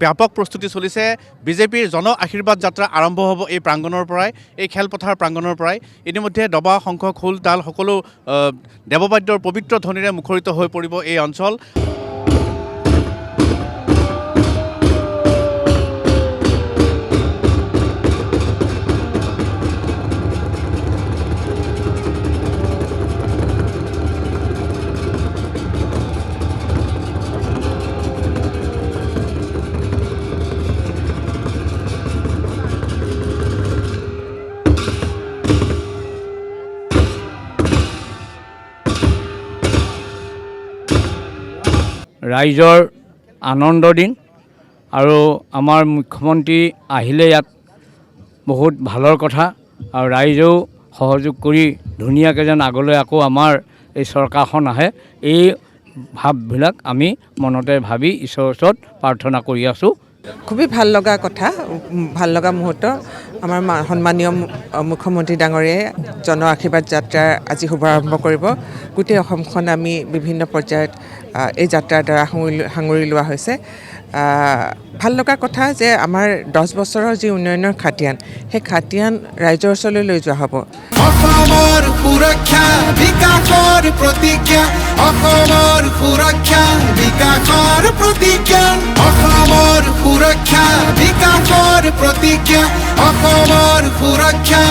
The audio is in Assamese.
ব্যাপক প্ৰস্তুতি চলিছে বিজেপিৰ জন আশীৰ্বাদ যাত্ৰা আৰম্ভ হ'ব এই প্ৰাংগণৰ পৰাই এই খেলপথাৰ প্ৰাংগণৰ পৰাই ইতিমধ্যে দবা শংখ খোল তাল সকলো দেৱবাদ্যৰ পবিত্ৰ ধ্বনিৰে মুখৰিত হৈ পৰিব এই অঞ্চল ৰাইজৰ আনন্দৰ দিন আৰু আমাৰ মুখ্যমন্ত্ৰী আহিলে ইয়াত বহুত ভালৰ কথা আৰু ৰাইজেও সহযোগ কৰি ধুনীয়াকৈ যেন আগলৈ আকৌ আমাৰ এই চৰকাৰখন আহে এই ভাৱবিলাক আমি মনতে ভাবি ঈশ্বৰৰ ওচৰত প্ৰাৰ্থনা কৰি আছোঁ। খুবই ভাল লগা কথা, ভাল লগা মুহূৰ্ত। আমাৰ সন্মানীয় মুখ্যমন্ত্ৰী ডাঙৰীয়াই জন আশীৰ্বাদ যাত্ৰা আজি শুভাৰম্ভ কৰিব। গোটেই অসমখন আমি বিভিন্ন পৰ্যায়ত এই যাত্ৰাৰ দ্বাৰা সাঙুৰি লোৱা হৈছে। ভাল লগা কথা যে আমাৰ 10 বছৰৰ যি উন্নয়নৰ খাটিয়ান সেই খাটিয়ান ৰাইজৰ ওচৰলৈ লৈ যোৱা হ'ব। অসমৰ সুৰক্ষা বিকাশৰ প্ৰতিজ্ঞা, অসমৰ সুৰক্ষা বিকাশৰ প্ৰতিজ্ঞা, অসমৰ সুৰক্ষা বিকাশৰ প্ৰতিজ্ঞা, অসমৰ সুৰক্ষা